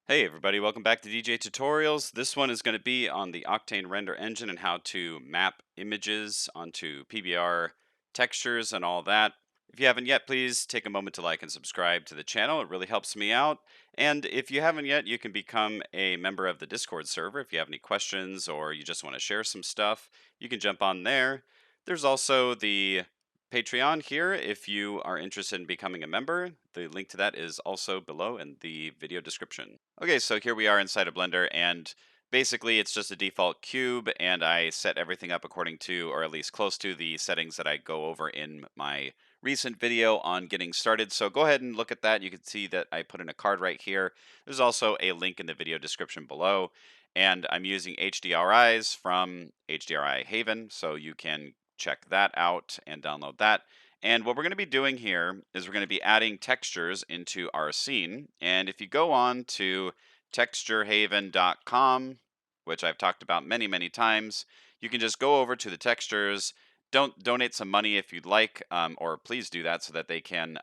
Hey everybody, welcome back to DJ Tutorials. This one is going to be on the Octane Render engine and how to map images onto PBR textures and all that. If you haven't yet, please take a moment to like and subscribe to the channel. It really helps me out. And if you haven't yet, you can become a member of the Discord server. If you have any questions or you just want to share some stuff, you can jump on there. There's also the Patreon here if you are interested in becoming a member. The link to that is also below in the video description. Okay, so here we are inside of Blender, and basically it's just a default cube, and I set everything up according to, or at least close to, the settings that I go over in my recent video on getting started. So go ahead and look at that. You can see that I put in a card right here. There's also a link in the video description below, and I'm using HDRIs from HDRI Haven, so you can check that out and download that. And what we're going to be doing here is we're going to be adding textures into our scene. And if you go on to texturehaven.com, which I've talked about many, many times, you can just go over to the textures. Don't donate some money if you'd like, or please do that so that they can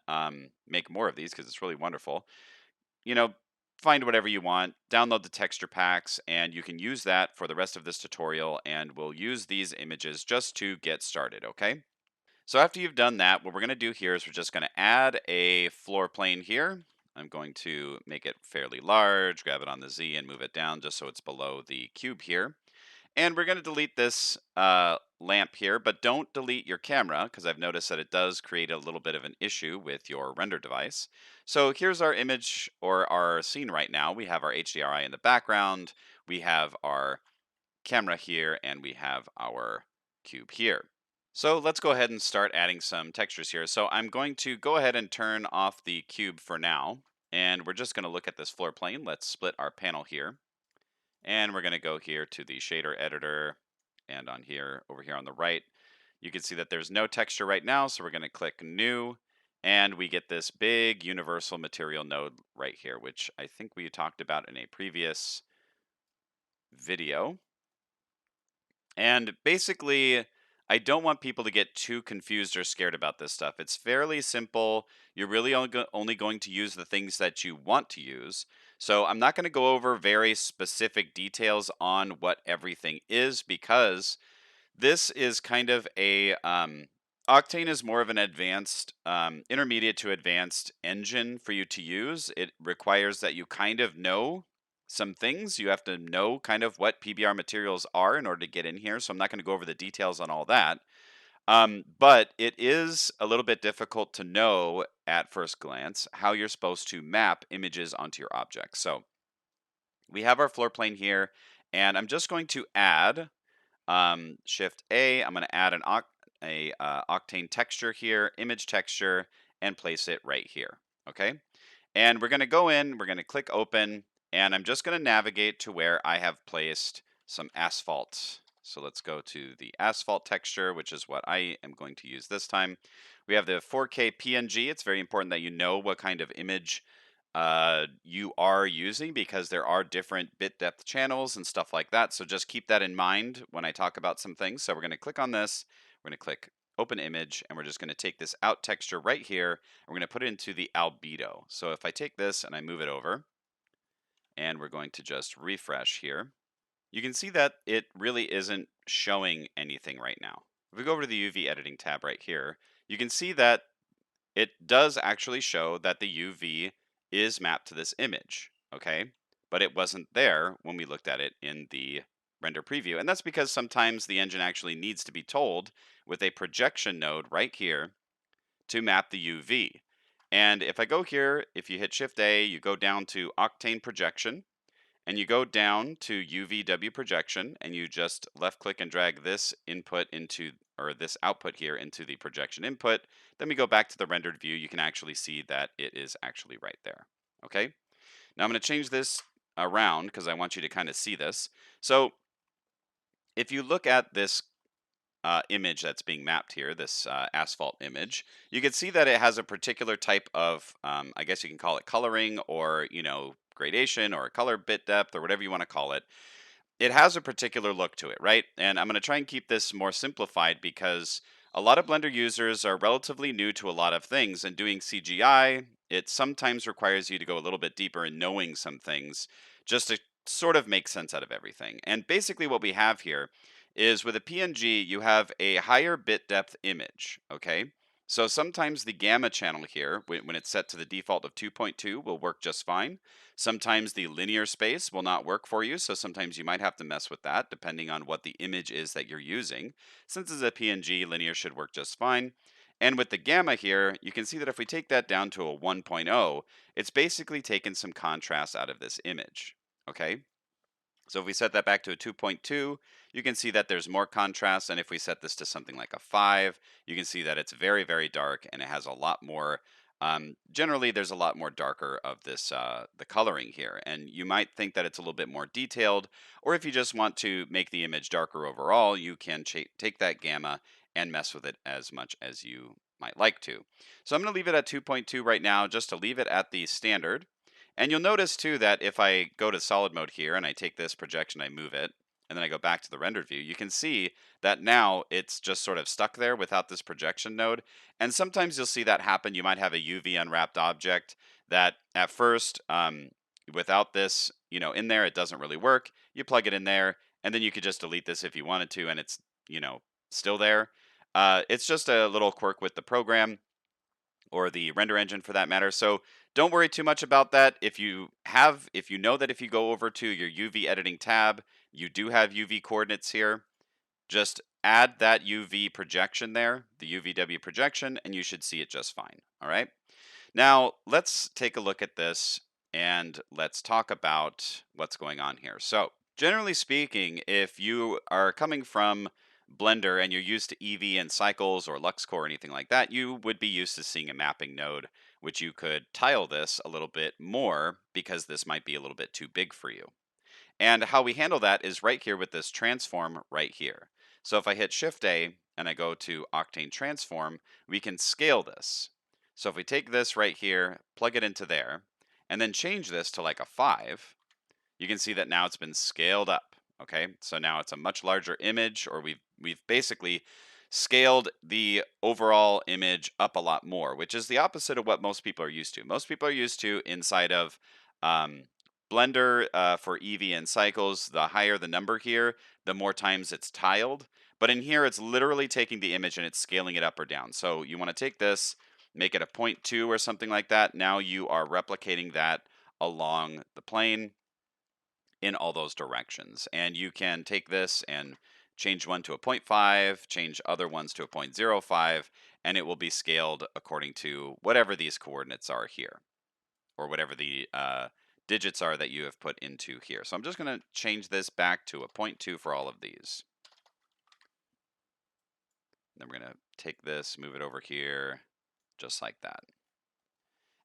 make more of these because it's really wonderful. You know, find whatever you want, download the texture packs, and you can use that for the rest of this tutorial. And we'll use these images just to get started, okay? So after you've done that, what we're going to do here is we're just going to add a floor plane here. I'm going to make it fairly large, grab it on the Z and move it down just so it's below the cube here. And we're going to delete this lamp here, but don't delete your camera because I've noticed that it does create a little bit of an issue with your render device. So here's our image or our scene right now. We have our HDRI in the background, we have our camera here, and we have our cube here. So let's go ahead and start adding some textures here. So I'm going to go ahead and turn off the cube for now, and we're just going to look at this floor plane. Let's split our panel here, and we're going to go here to the shader editor, and on here, over here on the right, you can see that there's no texture right now, so we're going to click new, and we get this big universal material node right here, which I think we talked about in a previous video. And basically, I don't want people to get too confused or scared about this stuff. It's fairly simple. You're really only going to use the things that you want to use. So I'm not going to go over very specific details on what everything is because this is kind of a Octane is more of an advanced, intermediate to advanced engine for you to use. It requires that you kind of know some things. You have to know kind of what PBR materials are in order to get in here. So I'm not going to go over the details on all that. But it is a little bit difficult to know at first glance how you're supposed to map images onto your objects. So we have our floor plane here, and I'm just going to add Shift A. I'm going to add Octane texture here, image texture, and place it right here. Okay. And we're going to go in, we're going to click open, and I'm just going to navigate to where I have placed some asphalt. So let's go to the asphalt texture, which is what I am going to use this time. We have the 4K PNG. It's very important that you know what kind of image you are using because there are different bit depth channels and stuff like that. So just keep that in mind when I talk about some things. So we're going to click on this. We're going to click open image, and we're just going to take this out texture right here, and we're going to put it into the albedo. So if I take this and I move it over, and we're going to just refresh here, you can see that it really isn't showing anything right now. If we go over to the UV editing tab right here, you can see that it does actually show that the UV is mapped to this image, okay? But it wasn't there when we looked at it in the render preview. And that's because sometimes the engine actually needs to be told with a projection node right here to map the UV. And if I go here, if you hit Shift A, you go down to Octane Projection, and you go down to UVW projection, and you just left click and drag this input into, or this output here into the projection input. Then we go back to the rendered view. You can actually see that it is actually right there. Okay. Now I'm going to change this around because I want you to kind of see this. So if you look at this image that's being mapped here, this asphalt image, you can see that it has a particular type of, I guess you can call it coloring or, gradation or color bit depth or whatever you want to call it. It has a particular look to it, right? And I'm going to try and keep this more simplified because a lot of Blender users are relatively new to a lot of things, and doing CGI it sometimes requires you to go a little bit deeper in knowing some things just to sort of make sense out of everything. And basically, what we have here is with a PNG, you have a higher bit depth image. Okay. So sometimes the gamma channel here, when it's set to the default of 2.2, will work just fine. Sometimes the linear space will not work for you. So sometimes you might have to mess with that depending on what the image is that you're using. Since it's a PNG, linear should work just fine. And with the gamma here, you can see that if we take that down to a 1.0, it's basically taken some contrast out of this image. Okay. So if we set that back to a 2.2, you can see that there's more contrast. And if we set this to something like a 5, you can see that it's very, very dark and it has a lot more. Generally, there's a lot more darker of this, the coloring here. And you might think that it's a little bit more detailed. Or if you just want to make the image darker overall, you can take that gamma and mess with it as much as you might like to. So I'm going to leave it at 2.2 right now, just to leave it at the standard. And you'll notice too that if I go to solid mode here and I take this projection, I move it, and then I go back to the rendered view, you can see that now it's just sort of stuck there without this projection node. And sometimes you'll see that happen. You might have a UV unwrapped object that at first, without this, in there, it doesn't really work. You plug it in there, and then you could just delete this if you wanted to, and it's, still there. It's just a little quirk with the program or the render engine for that matter. So don't worry too much about that. If you know that if you go over to your UV editing tab, you do have UV coordinates here, just add that UV projection there, the UVW projection, and you should see it just fine. All right. Now let's take a look at this and let's talk about what's going on here. So generally speaking, if you are coming from Blender and you're used to EV and cycles or LuxCore or anything like that, you would be used to seeing a mapping node, which you could tile this a little bit more because this might be a little bit too big for you. And how we handle that is right here with this transform right here. So if I hit Shift A and I go to Octane Transform, we can scale this. So if we take this right here, plug it into there, and then change this to like a 5, you can see that now it's been scaled up. Okay, so now it's a much larger image, or we've basically scaled the overall image up a lot more, which is the opposite of what most people are used to. Most people are used to inside of um, Blender for EV and cycles. The higher the number here, the more times it's tiled. But in here, it's literally taking the image and it's scaling it up or down. So you want to take this, make it a 0.2 or something like that. Now you are replicating that along the plane in all those directions. And you can take this and change one to a 0.5, change other ones to a 0.05, and it will be scaled according to whatever these coordinates are here, or whatever the digits are that you have put into here. So I'm just going to change this back to a 0.2 for all of these. Then we're going to take this, move it over here, just like that.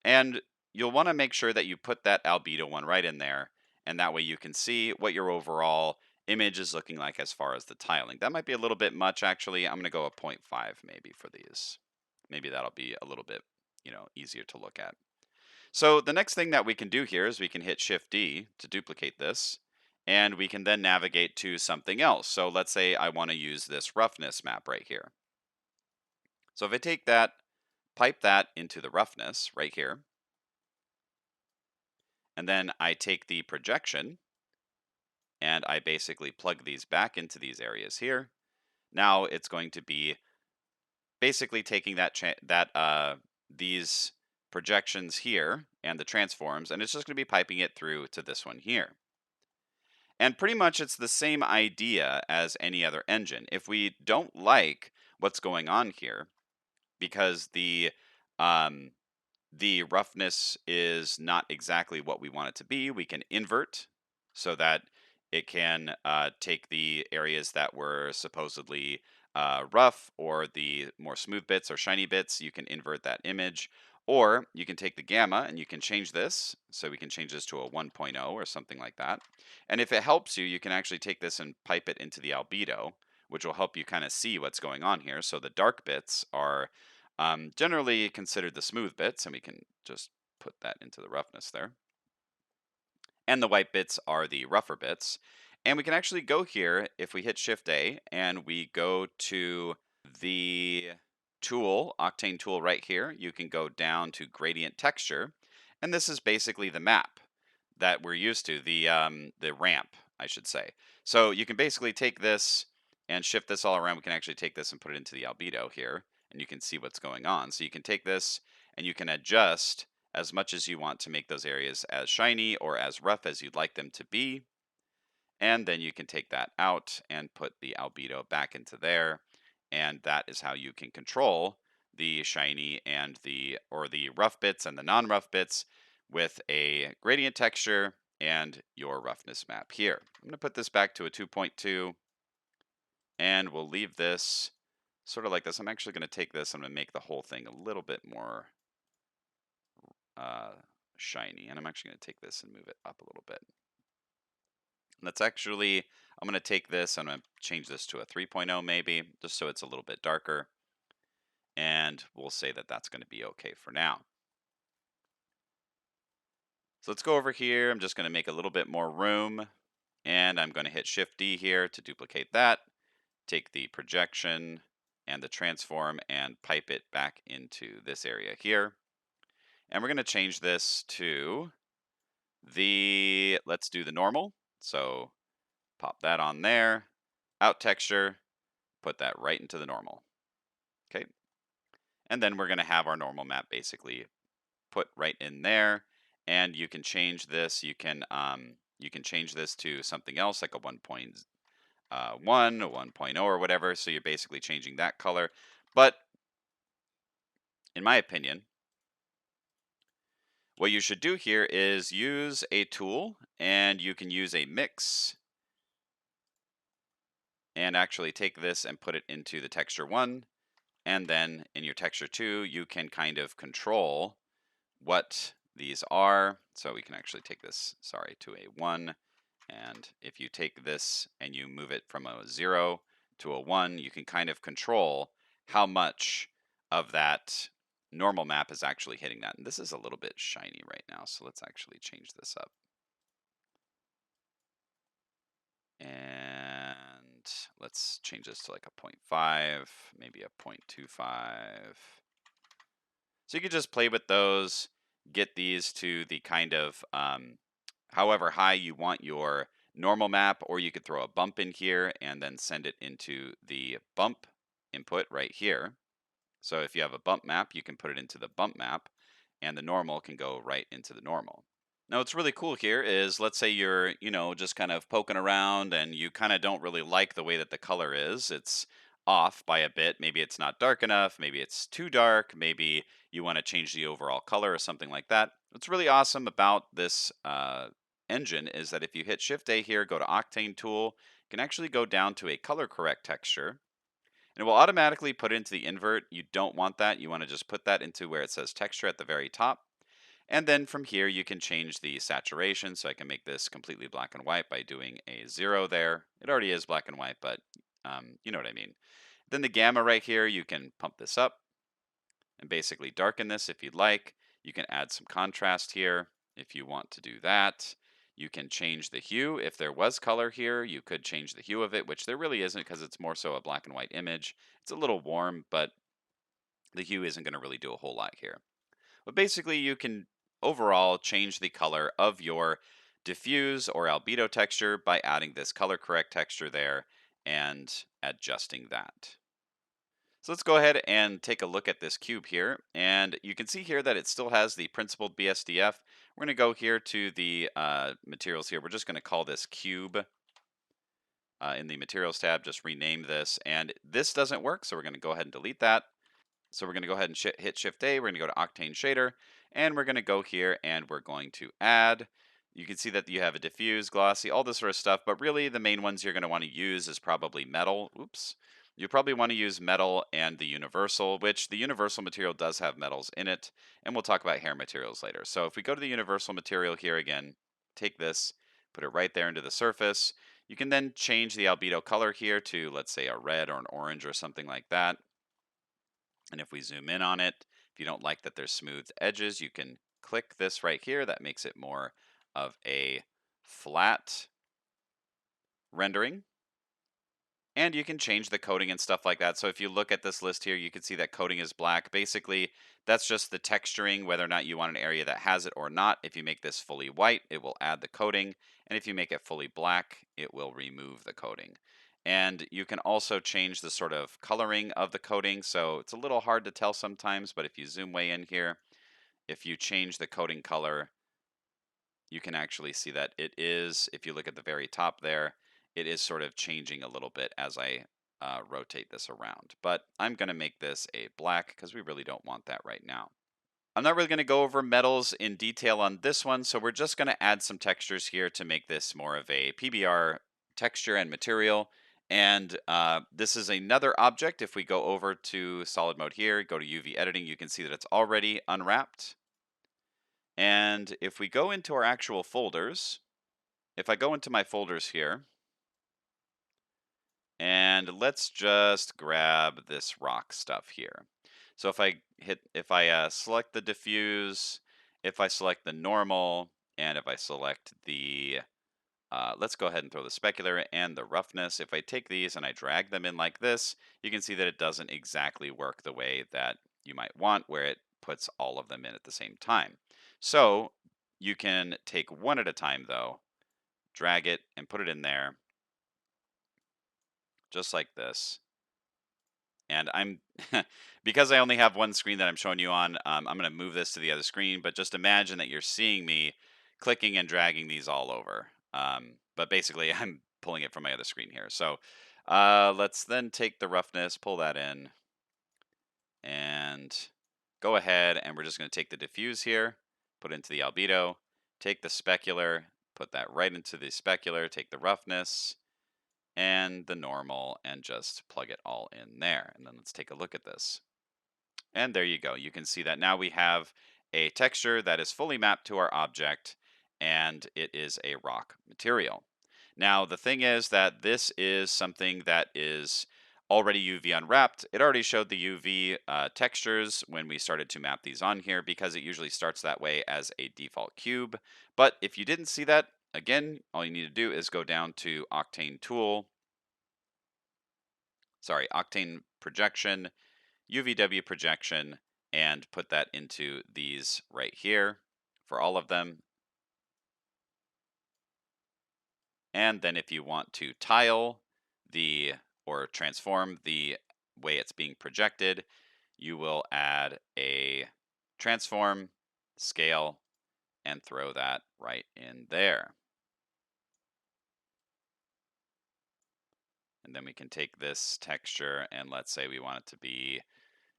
And you'll want to make sure that you put that albedo one right in there, and that way you can see what your overall image is looking like as far as the tiling. That might be a little bit much, actually. I'm going to go a 0.5 maybe for these. Maybe that'll be a little bit, easier to look at. So the next thing that we can do here is we can hit Shift D to duplicate this, and we can then navigate to something else. So let's say I want to use this roughness map right here. So if I take that, pipe that into the roughness right here, and then I take the projection and I basically plug these back into these areas here. Now it's going to be basically taking these projections here and the transforms, and it's just going to be piping it through to this one here. And pretty much it's the same idea as any other engine. If we don't like what's going on here, because um, the roughness is not exactly what we want it to be, we can invert so that it can take the areas that were supposedly rough, or the more smooth bits or shiny bits. You can invert that image. Or you can take the gamma and you can change this. So we can change this to a 1.0 or something like that. And if it helps you, you can actually take this and pipe it into the albedo, which will help you kind of see what's going on here. So the dark bits are generally considered the smooth bits, and we can just put that into the roughness there. And the white bits are the rougher bits. And we can actually go here if we hit Shift A and we go to the tool, Octane tool right here, you can go down to gradient texture, and this is basically the map that we're used to, the ramp, I should say. So you can basically take this and shift this all around. We can actually take this and put it into the albedo here, and you can see what's going on. So you can take this and you can adjust as much as you want to make those areas as shiny or as rough as you'd like them to be. And then you can take that out and put the albedo back into there. And that is how you can control the shiny and the rough bits and the non-rough bits with a gradient texture and your roughness map here. I'm going to put this back to a 2.2 and we'll leave this sort of like this. I'm actually going to take this, I'm going to make the whole thing a little bit more uh, shiny. And I'm actually going to take this and move it up a little bit. Let's actually, I'm going to take this, I'm going to change this to a 3.0 maybe, just so it's a little bit darker. And we'll say that that's going to be okay for now. So let's go over here. I'm just going to make a little bit more room. And I'm going to hit Shift D here to duplicate that. Take the projection and the transform and pipe it back into this area here. And we're going to change this to let's do the normal. So pop that on there, out texture, put that right into the normal. Okay. And then we're going to have our normal map basically put right in there. And you can change this. You can change this to something else like a 1.1, a 1.0 or whatever. So you're basically changing that color. But in my opinion, what you should do here is use a tool, and you can use a mix and actually take this and put it into the texture 1. And then in your texture 2, you can kind of control what these are. So we can actually take this, sorry, to a 1. And if you take this and you move it from a 0 to a 1, you can kind of control how much of that normal map is actually hitting that. And this is a little bit shiny right now, so let's actually change this up. And let's change this to like a 0.5, maybe a 0.25. So you can just play with those, get these to the kind of however high you want your normal map, or you could throw a bump in here and then send it into the bump input right here. So if you have a bump map, you can put it into the bump map, and the normal can go right into the normal. Now, what's really cool here is, let's say you're, just kind of poking around and you kind of don't really like the way that the color is. It's off by a bit. Maybe it's not dark enough. Maybe it's too dark. Maybe you want to change the overall color or something like that. What's really awesome about this engine is that if you hit Shift A here, go to Octane tool, you can actually go down to a color correct texture. And it will automatically put it into the invert. You don't want that. You want to just put that into where it says texture at the very top. And then from here, you can change the saturation. So I can make this completely black and white by doing a 0 there. It already is black and white, but you know what I mean. Then the gamma right here, you can pump this up and basically darken this if you'd like. You can add some contrast here if you want to do that. You can change the hue. If there was color here, you could change the hue of it, which there really isn't because it's more so a black and white image. It's a little warm, but the hue isn't going to really do a whole lot here. But basically, you can overall change the color of your diffuse or albedo texture by adding this color correct texture there and adjusting that. So let's go ahead and take a look at this cube here. And you can see here that it still has the principled BSDF. We're going to go here to the materials here. We're just going to call this cube in the materials tab. Just rename this. And this doesn't work, so we're going to go ahead and delete that. So we're going to go ahead and hit Shift A. We're going to go to Octane Shader, and we're going to go here and we're going to add. You can see that you have a diffuse, glossy, all this sort of stuff, but really the main ones you're going to want to use is probably metal. Oops. You probably want to use metal and the universal, which the universal material does have metals in it, and we'll talk about hair materials later. So if we go to the universal material here again, take this, put it right there into the surface. You can then change the albedo color here to, let's say, a red or an orange or something like that. And if we zoom in on it, if you don't like that there's smooth edges, you can click this right here. That makes it more of a flat rendering. And you can change the coding and stuff like that. So if you look at this list here, you can see that coding is black. Basically, that's just the texturing, whether or not you want an area that has it or not. If you make this fully white, it will add the coding. And if you make it fully black, it will remove the coding. And you can also change the sort of coloring of the coding. So it's a little hard to tell sometimes, but if you zoom way in here, if you change the coding color, you can actually see that it is, if you look at the very top there, it is sort of changing a little bit as I rotate this around. But I'm going to make this a black because we really don't want that right now. I'm not really going to go over metals in detail on this one, so we're just going to add some textures here to make this more of a PBR texture and material. And this is another object. If we go over to solid mode here, go to UV editing, you can see that it's already unwrapped. And if we go into our actual folders, if I go into my folders here, and let's just grab this rock stuff here. So if I select the diffuse, if I select the normal, and if I select the, let's go ahead and throw the specular and the roughness. If I take these and I drag them in like this, you can see that it doesn't exactly work the way that you might want, where it puts all of them in at the same time. So you can take one at a time though, drag it and put it in there, just like this. And I'm because I only have one screen that I'm showing you on, I'm going to move this to the other screen, but just imagine that you're seeing me clicking and dragging these all over. But basically, I'm pulling it from my other screen here. So let's then take the roughness, pull that in, and go ahead. And we're just going to take the diffuse here, put it into the albedo, take the specular, put that right into the specular, take the roughness, and the normal and just plug it all in there. And then let's take a look at this. And there you go. You can see that now we have a texture that is fully mapped to our object and it is a rock material. Now, the thing is that this is something that is already UV unwrapped. It already showed the UV textures when we started to map these on here because it usually starts that way as a default cube. But if you didn't see that, again, all you need to do is go down to Octane projection, UVW projection, and put that into these right here for all of them. And then if you want to tile the or transform the way it's being projected, you will add a transform, scale, and throw that right in there. And then we can take this texture and let's say we want it to be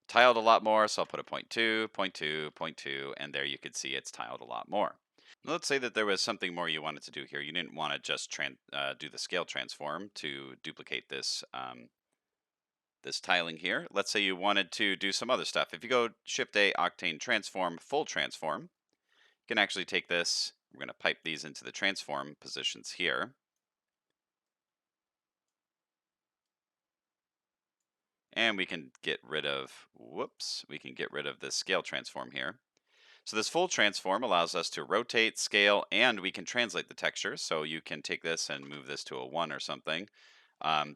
tiled a lot more. So I'll put a 0.2, 0.2, 0.2, and there you can see it's tiled a lot more. Let's say that there was something more you wanted to do here. You didn't want to just do the scale transform to duplicate this this tiling here. Let's say you wanted to do some other stuff. If you go Shift A, Octane Transform, Full Transform, you can actually take this. We're going to pipe these into the transform positions here. And we can get rid of, whoops, we can get rid of this scale transform here. So this full transform allows us to rotate, scale, and we can translate the texture. So you can take this and move this to a 1 or something.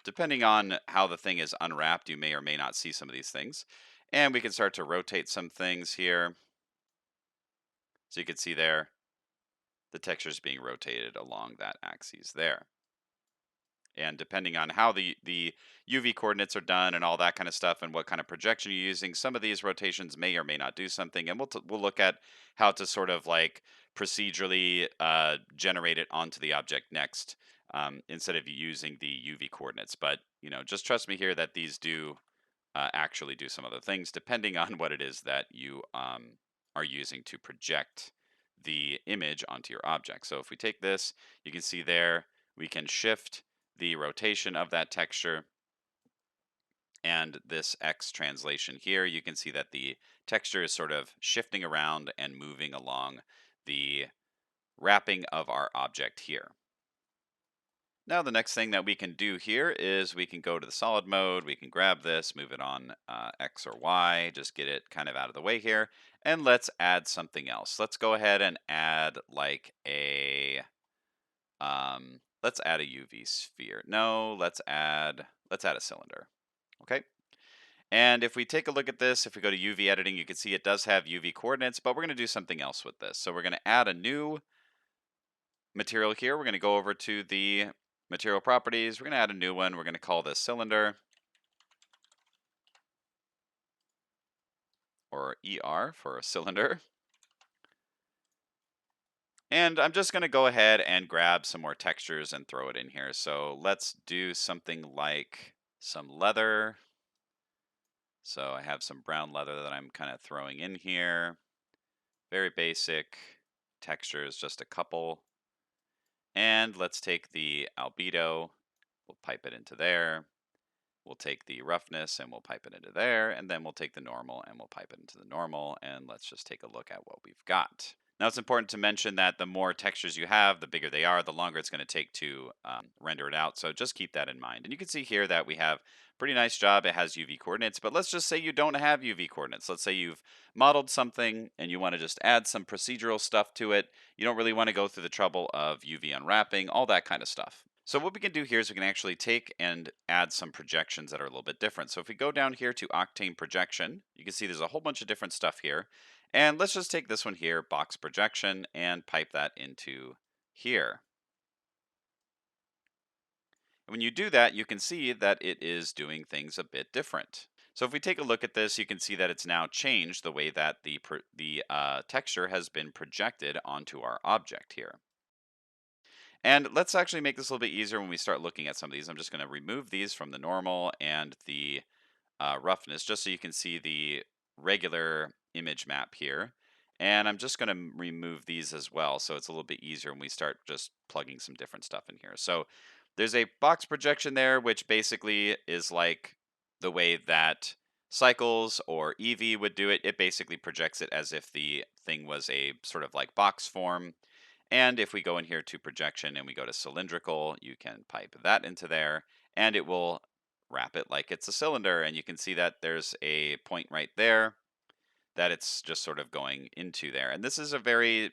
Depending on how the thing is unwrapped, you may or may not see some of these things. And we can start to rotate some things here. So you can see there, the texture is being rotated along that axis there. And depending on how the UV coordinates are done and all that kind of stuff and what kind of projection you're using, some of these rotations may or may not do something. And we'll look at how to sort of like procedurally generate it onto the object next instead of using the UV coordinates. But just trust me here that these do actually do some other things depending on what it is that you are using to project the image onto your object. So if we take this, you can see there we can shift the rotation of that texture and this X translation here, you can see that the texture is sort of shifting around and moving along the wrapping of our object here. Now the next thing that we can do here is we can go to the solid mode, we can grab this, move it on X or Y, just get it kind of out of the way here, and let's add something else. Let's go ahead and add like a Let's add a UV sphere. No, let's add a cylinder. Okay. And if we take a look at this, if we go to UV editing, you can see it does have UV coordinates, but we're going to do something else with this. So we're going to add a new material here. We're going to go over to the material properties. We're going to add a new one. We're going to call this cylinder, or ER for a cylinder. And I'm just going to go ahead and grab some more textures and throw it in here. So let's do something like some leather. So I have some brown leather that I'm kind of throwing in here. Very basic textures, just a couple. And let's take the albedo, we'll pipe it into there. We'll take the roughness and we'll pipe it into there. And then we'll take the normal and we'll pipe it into the normal. And let's just take a look at what we've got. Now it's important to mention that the more textures you have, the bigger they are, the longer it's going to take to render it out. So just keep that in mind. And you can see here that we have pretty nice job. It has UV coordinates, but let's just say you don't have UV coordinates. Let's say you've modeled something and you want to just add some procedural stuff to it. You don't really want to go through the trouble of UV unwrapping, all that kind of stuff. So what we can do here is we can actually take and add some projections that are a little bit different. So if we go down here to Octane Projection, you can see there's a whole bunch of different stuff here. And let's just take this one here, Box Projection, and pipe that into here. And when you do that, you can see that it is doing things a bit different. So if we take a look at this, you can see that it's now changed the way that the texture has been projected onto our object here. And let's actually make this a little bit easier when we start looking at some of these. I'm just going to remove these from the normal and the roughness, just so you can see the regular image map here. And I'm just going to remove these as well, so it's a little bit easier when we start just plugging some different stuff in here. So there's a box projection there, which basically is like the way that Cycles or Eevee would do it. It basically projects it as if the thing was a sort of like box form. And if we go in here to projection and we go to cylindrical, you can pipe that into there and it will wrap it like it's a cylinder. And you can see that there's a point right there that it's just sort of going into there. And this is a very,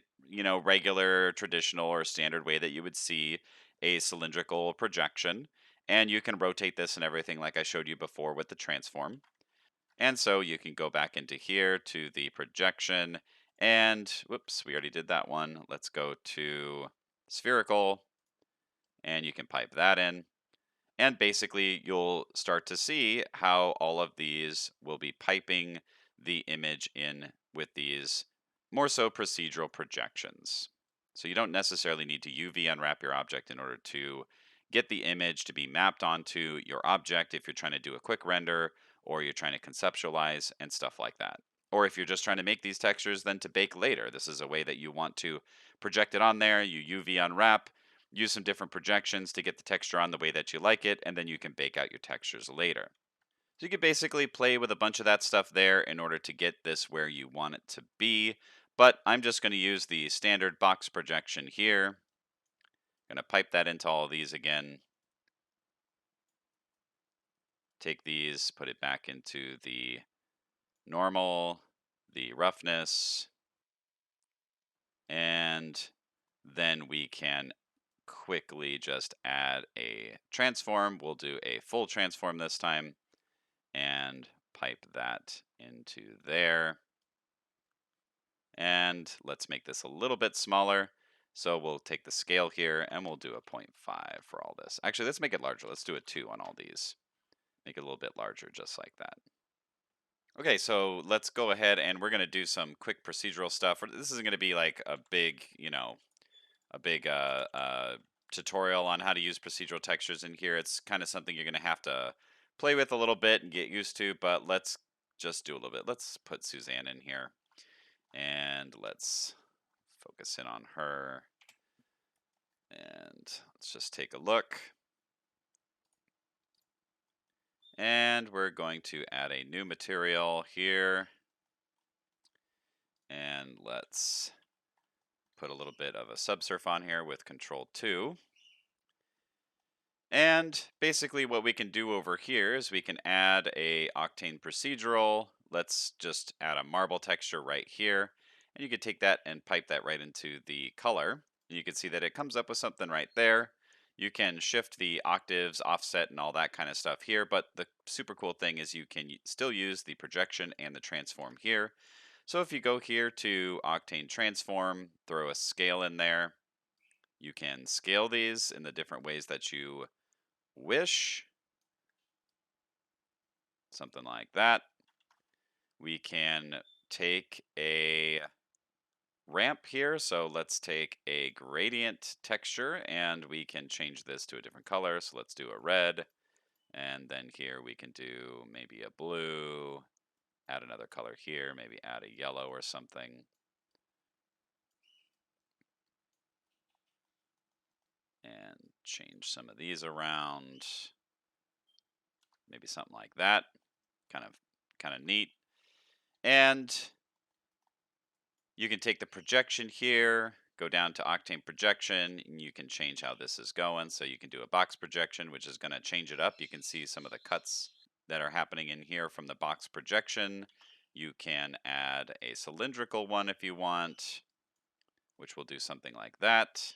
regular, traditional, or standard way that you would see a cylindrical projection. And you can rotate this and everything like I showed you before with the transform. And so you can go back into here to the projection and whoops, we already did that one. Let's go to spherical and you can pipe that in. And basically you'll start to see how all of these will be piping the image in with these more so procedural projections. So you don't necessarily need to UV unwrap your object in order to get the image to be mapped onto your object if you're trying to do a quick render or you're trying to conceptualize and stuff like that. Or if you're just trying to make these textures then to bake later, this is a way that you want to project it on there, you UV unwrap, use some different projections to get the texture on the way that you like it, and then you can bake out your textures later. So you can basically play with a bunch of that stuff there in order to get this where you want it to be. But I'm just going to use the standard box projection here. Going to pipe that into all of these again. Take these, put it back into the normal, the roughness, and then we can quickly just add a transform. We'll do a full transform this time and pipe that into there. And let's make this a little bit smaller. So we'll take the scale here and we'll do a 0.5 for all this. Actually, let's make it larger. Let's do a 2 on all these. Make it a little bit larger, just like that. Okay, so let's go ahead and we're going to do some quick procedural stuff. This isn't going to be like a big, a big tutorial on how to use procedural textures in here. It's kind of something you're going to have to play with a little bit and get used to, but let's just do a little bit. Let's put Suzanne in here and let's focus in on her. And let's just take a look. And we're going to add a new material here. And let's put a little bit of a subsurf on here with Control 2. And basically what we can do over here is we can add a Octane Procedural. Let's just add a marble texture right here. And you can take that and pipe that right into the color. You can see that it comes up with something right there. You can shift the octaves, offset, and all that kind of stuff here, but the super cool thing is you can still use the projection and the transform here. So if you go here to Octane Transform, throw a scale in there, you can scale these in the different ways that you wish, something like that. We can take a ramp here. So let's take a gradient texture and we can change this to a different color. So let's do a red. And then here we can do maybe a blue, add another color here, maybe add a yellow or something. And change some of these around. Maybe something like that. Kind of neat. And you can take the projection here, go down to Octane Projection, and you can change how this is going. So you can do a box projection, which is going to change it up. You can see some of the cuts that are happening in here from the box projection. You can add a cylindrical one if you want, which will do something like that.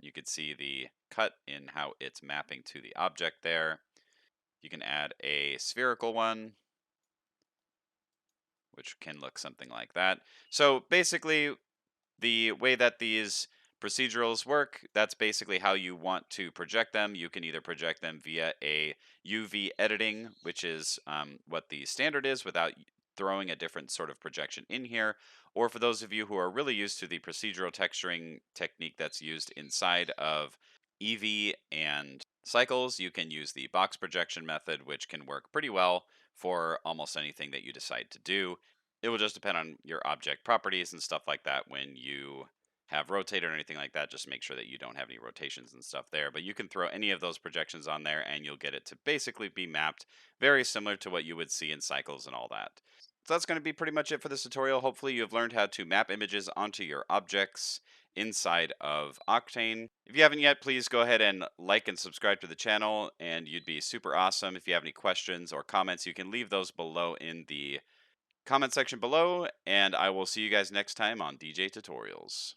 You could see the cut in how it's mapping to the object there. You can add a spherical one, which can look something like that. So basically, the way that these procedurals work, that's basically how you want to project them. You can either project them via a UV editing, which is what the standard is without throwing a different sort of projection in here. Or for those of you who are really used to the procedural texturing technique that's used inside of EV and cycles, you can use the box projection method, which can work pretty well for almost anything that you decide to do. It will just depend on your object properties and stuff like that when you have rotated or anything like that. Just make sure that you don't have any rotations and stuff there. But you can throw any of those projections on there and you'll get it to basically be mapped very similar to what you would see in cycles and all that. So that's going to be pretty much it for this tutorial. Hopefully you've learned how to map images onto your objects inside of Octane. If you haven't yet, please go ahead and like and subscribe to the channel and you'd be super awesome. If you have any questions or comments, you can leave those below in the comment section below, and I will see you guys next time on DJ Tutorials.